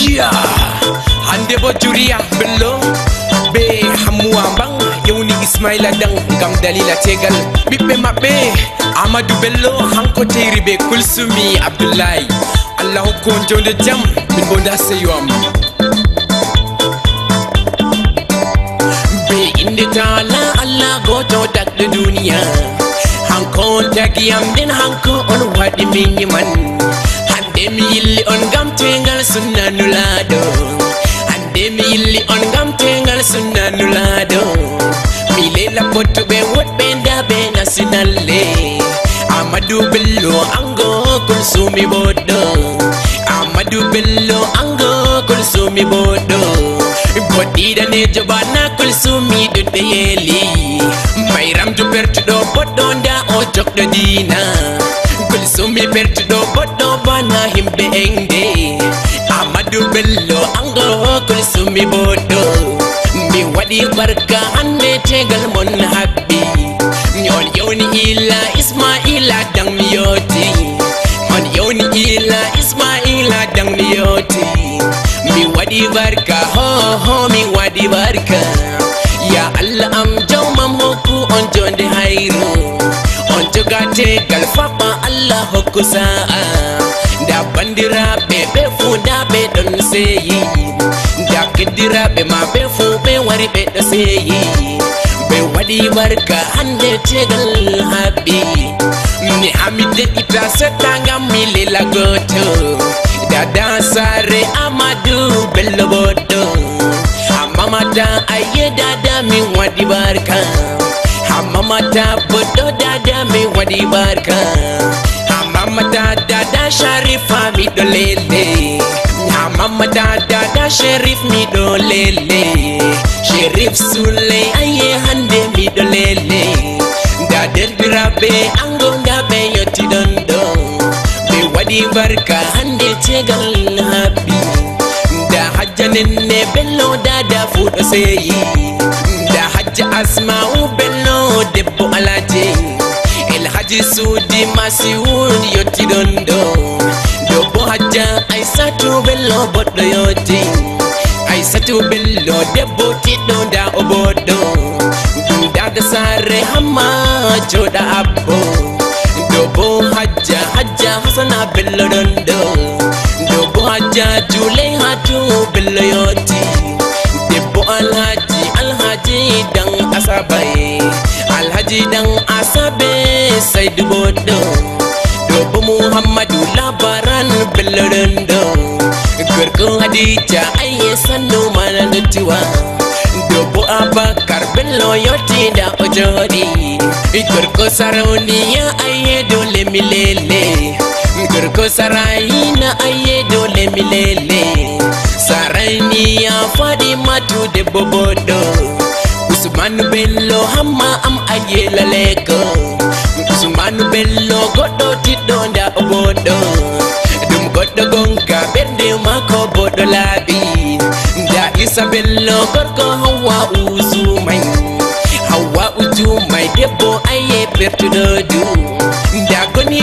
Yeah, hande bo juriya bello be hamuwa bang yewni Ismaila dang gam dalila tegal bibbe mabbe Amadou Bello hanko teyri be Kulsumi Abdoulaye Allah ko jonde jam min bonda seyom be inde tala Allah goto dakde duniya hanko tagiyam den hanko on wadi min man hande mi yilli on gam tengal sunna nulado hande mi yilli on gam tengal sunna nulado mi lela potto be wodbe ndabe nationale Amadou Bello ango Kulsumi bodo Amadou Bello ango Kulsumi bodo bodida ne jobana Kulsumi do deyeli mayram to pertudo bodo nda o jokdo dina Kulsumi pertudo bodo bana himbe engde Amadou Bello ango Kulsumi bodo mi wadi barka hande tegal mon habbi on yoni ila Ismaila dang miyoti on yoni ila Ismaila dang miyoti mi wadi barka ho mi wadi barka ya Allah am jawmam hoku on jonde hayru on jogate gal fapa Allah hokku saa da bandirabe be funda be don seyi da kidirabe ma be fu be wari be do seyi be wadi barka hande tegal habi ni amide ita setanga mili la goto da dansare Amadou Bello bodo hamamata aye dada mi wadi barka hamamata bodo dada mi wadi barka hamamata dada Sharifa mi dolele hamamata dada Sherif mi dolele Sherif Sule aye hande mi dolele da delbirabe ango ndabe yoti dondo be wadi barka hande tegal habi da hajjanen ne Bello dada fudo seyi da hajja Asma'u Bello debbo alaje el haji Sudi Masiwun yoti dondo dobo hajja Aisatu Bello boddo yoti Aisatu Bello debbo tiddo da obodo daga sare hamma joda abbo dobo hajja Hasana Bello dondo dobo hajja Juleihatu Bello yoti debbo alhaji dan asabai alhaji dan asabe Saidu bodo dobo Muhammadu labaran Bello dondo gorko Hadija aye sannu mananduwa dobo Abakar Bello yoti da ojodi gorko Sarauniya aye dole milele gorko Sarayina aye dole milele Sarayniya Fadimatu debbo bodo Usman Bello hamma am aye laleko Usman Bello goddo tiddo da obodo dum goddo gonka berde mako bodo labi da Isa Bello gorko Hawa Uzumai debbo aye pertudo du da goni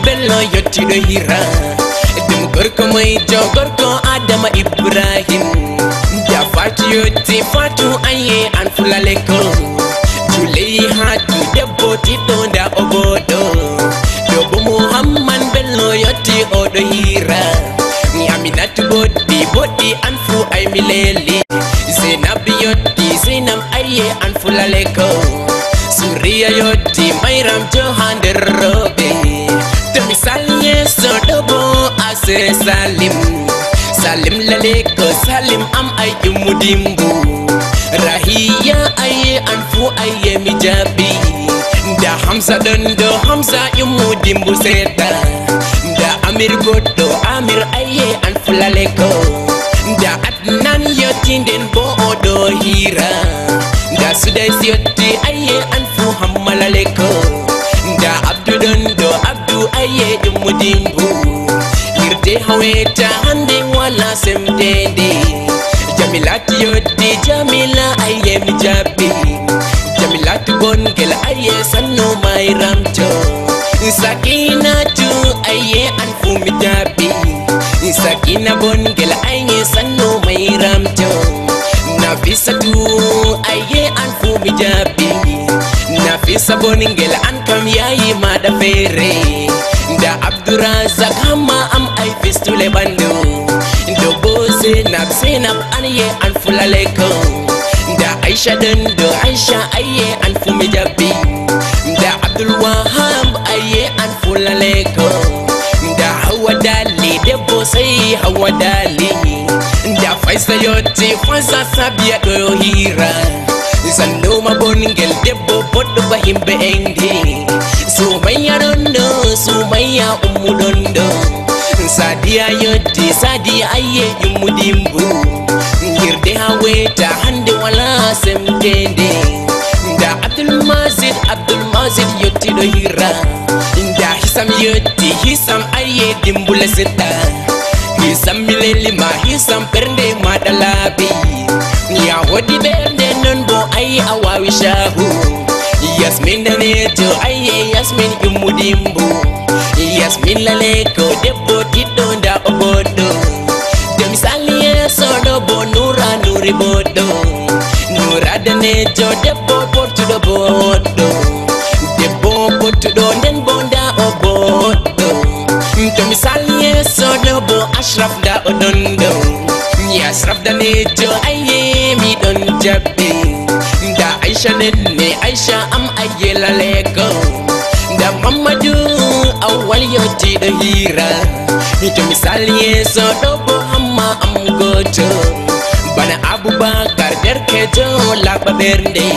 Bello yottido hira dum gorko mai gorko Adama Ibrahim da Fatu aye an fulaleko Juleihatu debbo tiddo da obodo dobo Muhammad Bello yotti odo hira ni Aminatu bodi an fu ay mileli Zainab yotti Zainab aye an fulaleko Suriya yotti Mayram Johander robe to misalye so dobo ase Salim laleko Salim am ay mudimbu Rahiya aye an fu aye mijabi da Hamza dondo Hamza mudimbu seta da Amir goddo Amir aye an fulaleko da Adnan yotti den bo odo hira da Sudais yotti aye an fu hammalaleko da Abdu dondo Abdu aye mudimbu irde haweta hande wala semdede Jamilatu yotti Jamila aye mijabi Jamilatu bongel aye sanno Mayramto Sakinatu aye an fu mijabi Sakina bongel aye sanno mai ramto Nafisatu aye an fu mi jabi Nafisa bongel an kam yayi mada fere Da Abdurazak hamma am ay fistule bandu Do bose Zainab aniye an fulaleko Da Aisha do Aisha aye an fu mi jabi Da Abdul Wahab aye an fulaleko Da Hawa Dali debbo sai Hawa Dali Da Faisa yotti Faisa sabiya do hira Sanno ma bongel debbo poddo ba himbe endi Sumayya dondo Sumayya ummu dondo Sadia yotti Sadia aye ummu dimbu Ngirde haweta hande wala semtende Da Abdul Mazid yotti do hira Da Hisam yotti Hisam aye dimbule seta Hisam mileli ma Hisam pernde ma dalabi Ya wodi berde non bo aye awawi shahu Yasmin daneto aye Yasmin umudimbu Yasmin laleko debbo tiddo da obodo De misali sodo bo nura nuri bodo Nura daneto debbo portudo bodo Debbo portudo nden bonda obodo De misali sodo bo Ashraf da odondo Ashraf daneto aye mi don jabbi Da Aisha nenne Aisha am aye laleko Da Muhammadu awwal yotti do hira To misali so dobo hamma am goto Bana Abubakar derkejo laba bernde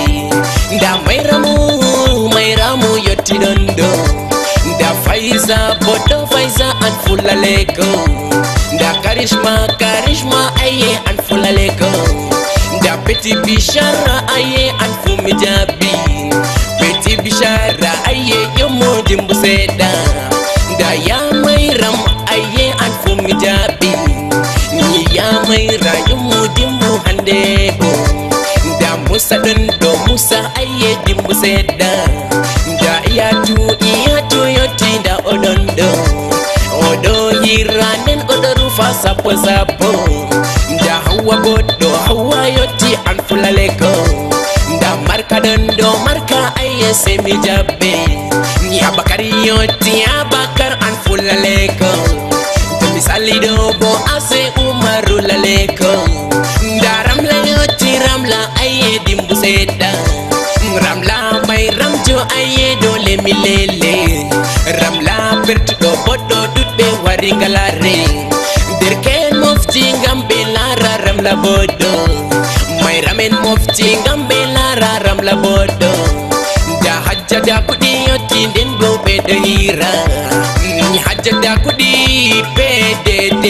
Da Mairamu yotti dondo Da Faiza bodo Faiza an fulaleko Da Karishma aye an fulaleko Da Petit Bishara aye an fumi jabi Petit Bishara aye yomo dimbu seda Da ya Mairam aye an fumi jabi Ni ya Maira yomo dimbu handebo Da Musa dondo Musa aye dimbu seda Da Iyatu yoti da odondo Odo hiranen odo rufa sapo Da Hawa bodo Hawa yoti an fulaleko Da Marka dondo Marka aye semi jabbe Ya Bakari yoti ya Bakar an fulaleko Da misali dobo ase Umaru laleko Da Ramla yoti Ramla aye dimbu seda Ramla mai ramjo aye dole milele Ramla pertudo bodo dudbe waringalare Derken mufti ngambe lara Ramla bodo Mai ramen mufti ngambe lara Ramla bodo Da hajja da kudi yoti den go bedo hira Hajja da kudi PDD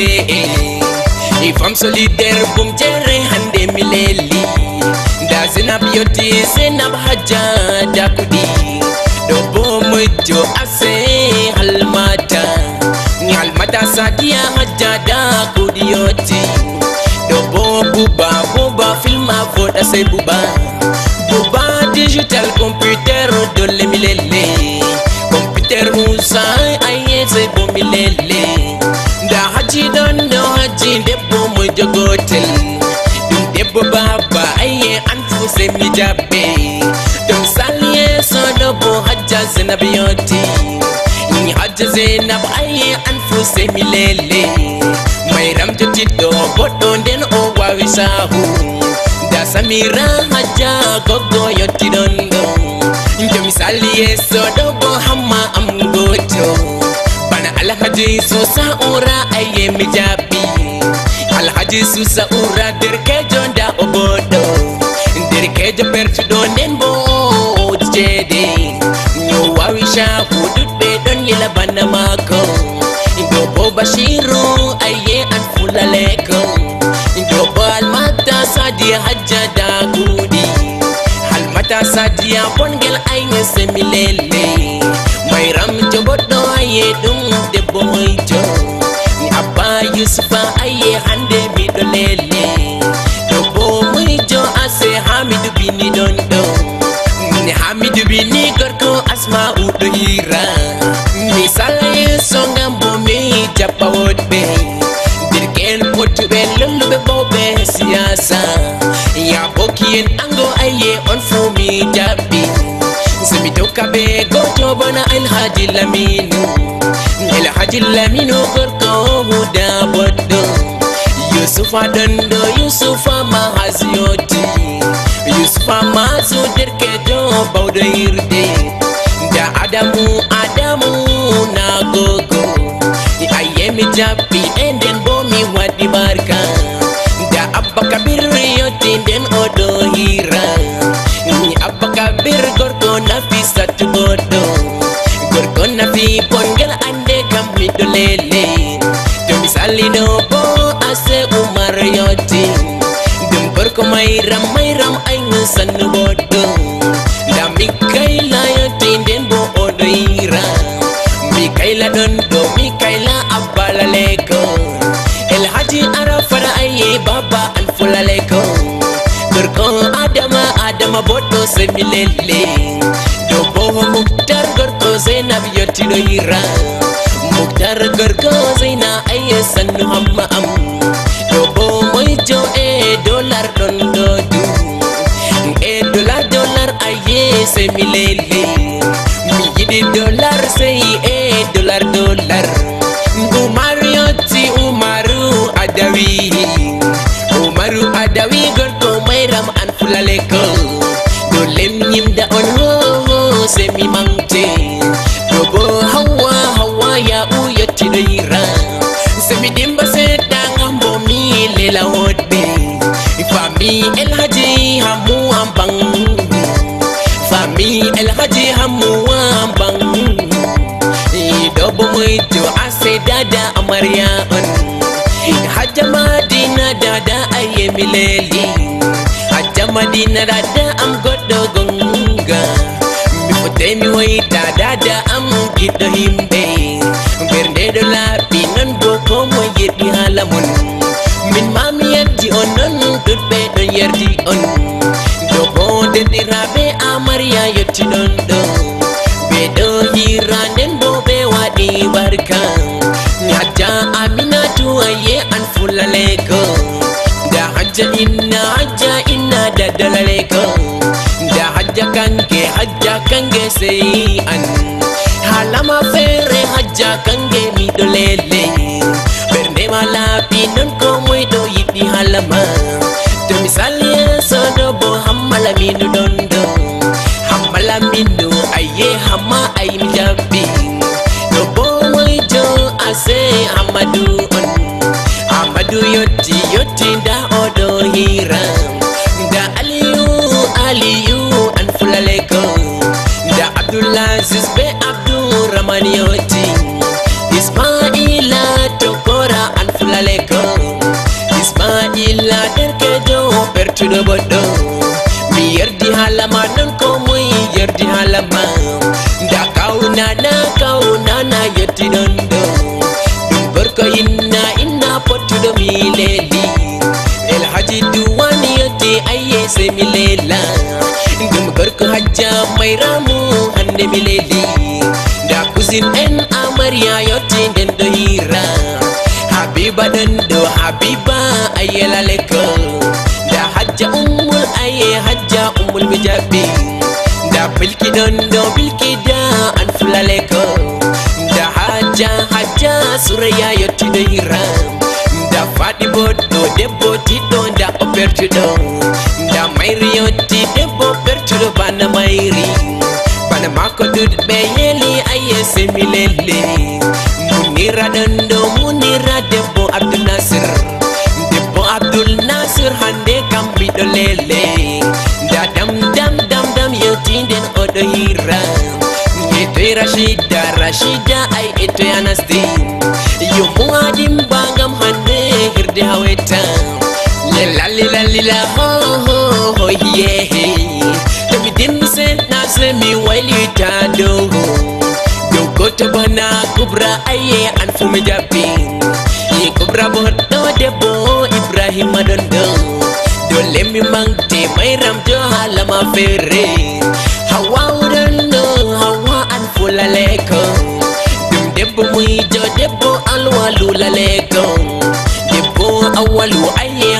Ifam solidaire bum jere hande mileli Da Zainab yoti Zainab hajja da kudi Dobo mujo ase halmata Halmata Sadia hajja da kudi yoti Dobo buba filma voda se buba digital computer dole milele Computer musa aye se bo milele Da haji dondo haji debo mujo gotel Debbo baba aye an fu se mi jabbe Dum saliye so dobo hajja Zainab yoti Ni hajja Zainab aye an fu se mi lele Mai ramto tiddo bodo den o wawi sahu Da Samira hajja gogo yoti dondo Dum saliye so dobo hamma am goto Bana alhaji so saura aye mi jabbi Alhaji Susa ura derkejo da obodo Derkejo pertudo nembo jede Nyo wawi shahu dudbe don lila bana mako Dobo Bashiru aye an fulaleko Dobo Almata Sadia hajja da kudi Almata Sadia bongel aye semilele Mai ramjo bodo aye dum debo moijo Abba Yusufa aye hande mido lele Dobo muijo ase Hamidu bini dondo Ni Hamidu bini gorko asma udo hira Misala ye songa mbumi japa wodbe debbo be siyasa ya boki en ango aye on fu mi jabbi semi tokka be goto bana Alhaji Laminu gorko huda boddo Yusufa dondo Yusufa mahasiyoti Yusufa masu derketo bawdo irde da Adamu na gogo ayemi jabbi enden bomi wadi barka da Abba Kabir yoti den odo hira ni Abba Kabir gorko nafisatu godo gorko nafi pongel ande kammi dolele to misali no bo ase Umar yoti dum gorko mayram ay sanu godo da Mikaila yoti den bo odo hira Mikaila dondo Mikaila Abbala leko Elhaji Arafara aye baba alfula leko gorko Adama bodo semilele dobo Muktar gorko Zainab yoti do hira Muktar gorko Zaina aye sanu hamma dobo moijo dollar dondo du dollar aye semilele mi yidi dollar say dollar Umaru Adawi gorko mayram an fulaleko dolem nyimda on ho semi mangte dobo hawa ya uyati doira semi dimba sedang ambo mi lela hodbe fami Elhaji hamu ambang fami Elhaji hamu ambang dobo moito ase dada amarya on Hajja Madina dada aye mileli Hajja Madina dada am goddo gonga mi fotemi way dada am giddo himbe bernde do labi non boko mo yedi halamun min mami yeddi on non tudbe don yerdi on dobo dedirabe amarya yotti don do be do hiranden bo be wadi barka Hajja Aminatu aye an fulaleko da Hajja inna da dalaleko da Hajja kange sai an halama fere Hajja kange mi dolele bernde malapi non ko moy do yidi halama to misali so do bo hammala minu dondo hammala minu aye hamma ay mi jabbi do bo moy jo ase Amadu yoti da odo hira da Aliyu an fulaleko da Abdulaziz be Abdurrahman yoti Ismaila tokora an fulaleko Ismaila derkedo pertudo bodo mi yerdi halama non ko muy yerdi halama da kauna na yoti dondo gorko inna pottudo mileli Elhaji Duwani yoti aye se milela dum gorko Hajja Mayramu hande mileli da cousin en amarya yoti den do hira Habiba dondo Habiba aye laleko da Hajja Ummul Mijabi da Bilki dondo Bilki da an fulaleko da Hajja Suraya yoti do hira da Fadi bodo debbo tiddo da opertudo da Mayri yoti debbo pertudo bana Mayri bana mako dudbe yeli aye semilele Munira dondo Munira debbo Abdul Nasir hande kambi do lele da dam yoti den odo hira Rashida ay ito yanasti yung mga dimbangam hande hirde haweta lalila ho yeah tumi dimsen nasemi walita dogo dogo bana kubra aye an fumi jabi kubra bodo debo Ibrahim madondo dole mi mangte mayram jo halama fere hawa udondo fulaleko dum debbo muijo debbo alwalu laleko debbo awalu aye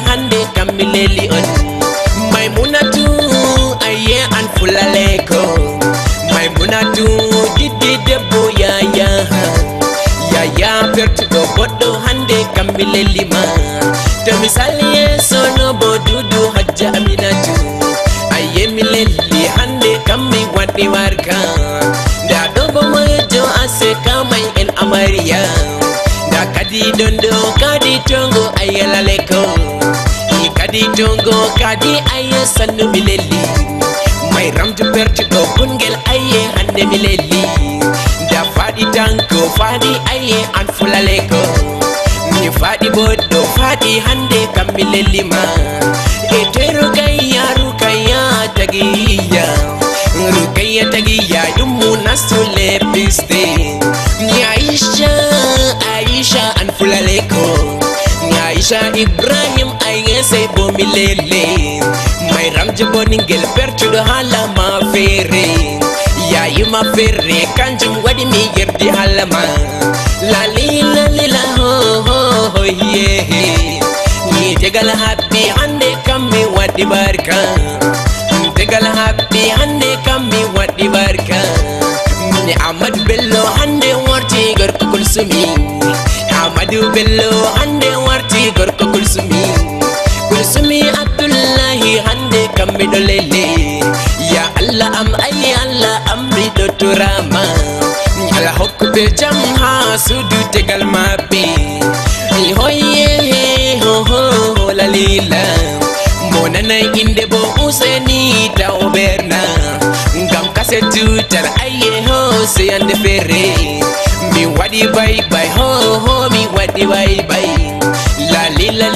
kamile lima to misali sono bodudu hajja aminatu aye mileli hande kammi wadi warka da dobo mojo ase kamai en amariya da kadi dondo kadi tongo ayala leko kadi tongo kadi aye sanu mileli mai ramtu pertu do kungel aye hande mileli da fadi tanko fadi aye an fulaleko ni fadi bodo fadi hande kamileli ma etero kaya rukaya tagiya rukaya tagiya yumu nasule piste ni Aisha an fulaleko ni Aisha Ibrahim aye se bomilele mai ramje boningel pertu do hala ma fere yayi ma fere kanjum wadi mi yerdi hala ma la la ho ho ye ni tegal happy hande kammi wadi barka tegal happy hande kammi wadi barka ni Ahmad Bello hande warti gorko kulsumi Ahmadu Bello hande warti gorko kulsumi kulsumi Abdullahi hande kammi dolele ya Allah am ay Allah amri do turama ala hokbe jam ha sudu tegal mabi hoye ho ho la lila monana inde bo useni ta oberna ngam kasetu tar aye ho se ande fere mi wadi bye bye ho ho mi wadi bye bye la lila